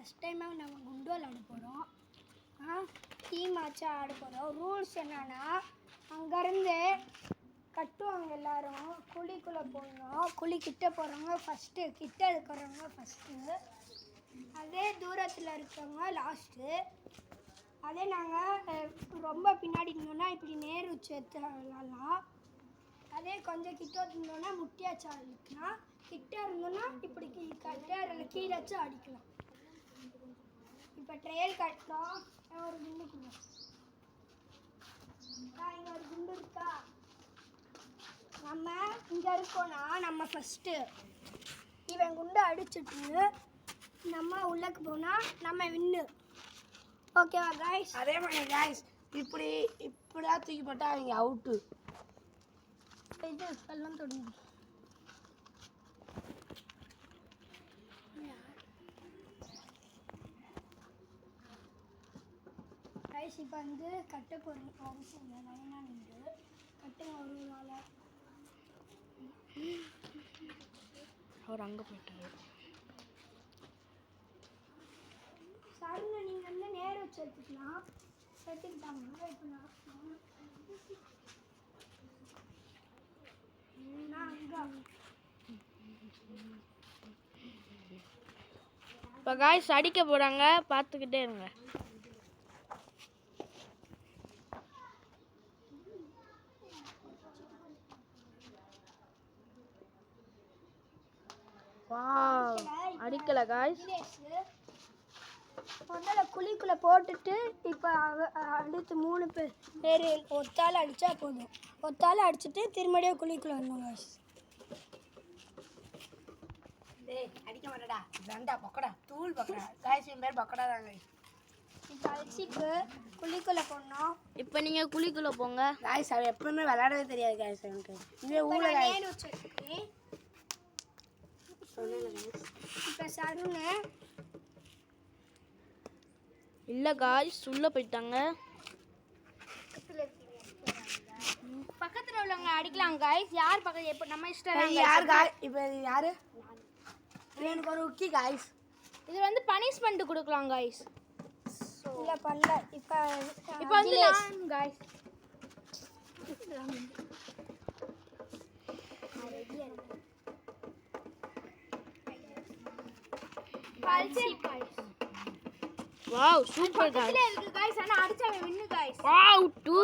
First டைமாக நம்ம குண்டு விளாட போகிறோம். டீம் ஆச்சு ஆட போகிறோம். ரூல்ஸ் என்னன்னா, அங்கேருந்து கட்டுவாங்க எல்லாரும். குழிக்குள்ளே போடணும். குழி கிட்ட போகிறவங்க ஃபஸ்ட்டு, கிட்ட இருக்கிறவங்க ஃபஸ்ட்டு, அதே தூரத்தில் இருக்கிறவங்க லாஸ்ட்டு. அதே நாங்கள் ரொம்ப பின்னாடி இருந்தோன்னா இப்படி நேர் உச்சி எடுத்து விளாட்லாம். அதே கொஞ்சம் கிட்ட இருந்தோன்னா முட்டியாச்சு அடிக்கலாம். கிட்ட இருந்தோன்னா இப்படி கீழே வச்சு அடிக்கலாம். இப்போ ட்ரையல் கட்டுறோம். ஒரு குண்டு இங்கே ஒரு குண்டு இருக்கா. நம்ம இங்கே இருக்கோன்னா நம்ம ஃபஸ்ட்டு இவன் குண்டு அடிச்சுட்டு நம்ம உள்ளக்கு போனால் நம்ம வின்னு. ஓகேவா காய்ஸ்? அதே மாதிரி காய்ஸ் இப்படியா தூக்கி போட்டால் அவங்க அவுட்டு. இது எல்லாம் தொடங்கி ரைஸ். இப்போ வந்து கட்ட போகிறோம். அவசியம் இல்லை, லைனாக நின்று கட்டுங்க. ஒரு நாளை அவர் அங்கே போயிட்டாரு. சாருங்க நீங்கள் வந்து நேர வச்சு எடுத்துக்கலாம். எடுத்துக்கிட்டாங்க. இப்போ இப்போ காய்ஸ் அடிக்க போகிறாங்க, பார்த்துக்கிட்டே இருங்க. அடிக்கல காய்ஸ். முதல்ல குழிக்குள்ளே போட்டுட்டு இப்போ அடுத்து 3 பேர் ஒத்தாள் அடித்தா போதும். ஒத்தாள் அடிச்சுட்டு திரும்படியும் குழிக்குள்ளே வரணும் காய்ஸ். அடிக்க மாட்டடா, தண்டா பக்கடா, தூள் பக்கடா. காய்ஸ் என் பேர் பக்கடா தான் காய்ஸ். இப்போ அடிச்சுட்டு குழிக்குள்ளே போடணும். இப்போ நீங்கள் குழிக்குள்ளே போங்க காய்ஸ். அவன் எப்பவுமே விளையாடவே தெரியாது காய்ஸ். எனக்கு இதுவே ஊழ நேர் வச்சுருக்கேன். இப்போ சருன்னு இல்லை காய்ஸ், உள்ளே போயிட்டாங்க. பக்கத்தில் உள்ளவங்க அடிக்கலாம் காய்ஸ். யார் பக்கம் எப்போ நம்ம இஷ்டம். யார் காய்? இப்போ யாரு? எனக்கு ஒரு உக்கி காய்ஸ். இது வந்து பனிஷ்மெண்ட் கொடுக்கலாம் காய்ஸ். இல்லை பண்ணல. இப்போ வந்து காய்ஸ் வாவ் சூப்பர் गाइस. இருக்கு गाइस. انا அடிச்சவே வின்னு गाइस. வாவ் 2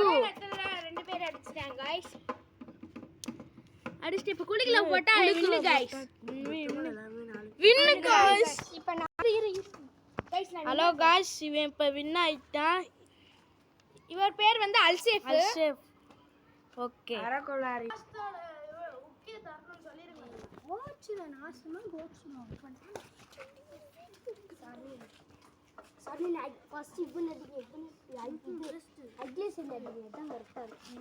ரெண்டு பேர் அடிச்சிட்டாங்க गाइस. அடிச்சிட்டு இப்ப குளிக்கல போட்டா வின்னு गाइस. வின்னு गाइस. இப்ப நான் गाइस. ஹலோ गाइस, இவன் இப்ப வின் ஆயிட்டான். இவர் பேர் வந்து அல்சேஃப். ஓகே. அரகோலாரி ஓகே தரணும் சொல்லிருங்க. கோச்சுல நாசமா கோச்சுல. சாரி நான் ஃபர்ஸ்ட் இவன் அடிங்க. அட்லீஸ்ட் இந்த அடிங்க தான் கரெக்டா இருக்கு.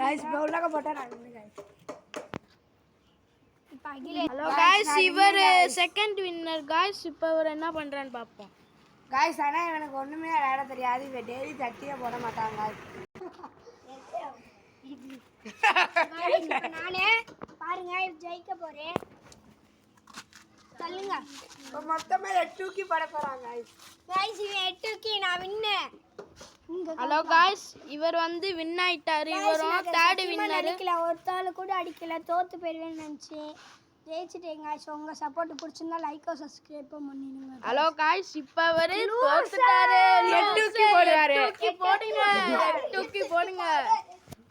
गाइस பவுலக போட்டா நான் गाइस. இப்போ அகிலே. ஹலோ गाइस, இவர் செகண்ட் வின்னர் गाइस. இப்போ அவர் என்ன பண்றான்னு பாப்போம் गाइस. ஆனா எனக்கு ஒண்ணுமே விளையாட தெரியாது. இவ டெய்லி தட்டியே போட மாட்டாங்க गाइस. நானே பாருங்க ஜெயிக்க போறேன். சொல்லுங்க. இப்போ மொத்தமா 8 தூக்கி போட போறாங்க गाइस. இவன் 8 தூக்கி நான் வின்னு. ஹலோ गाइस, இவர் வந்து வின் ஆயிட்டாரு. இவரும் தேர்ட் வின்னர். அடிக்கல, ஒருத்தால கூட அடிக்கல. தோத்து போயிருவேன்னு நினைச்சேன். ஜெயிச்சிட்டேங்க गाइस. உங்க சப்போர்ட் பிடிச்சிருந்தா லைக் சப்ஸ்கிரைப் பண்ணிடுங்க. ஹலோ गाइस, இப்போ அவர் தோத்துட்டாரு. 8 தூக்கி போடுறாரு. தூக்கி போடுங்க, தூக்கி போடுங்க.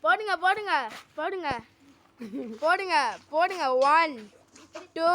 போடுங்க போடுங்க போடுங்க போடுங்க போடுங்க. 1 2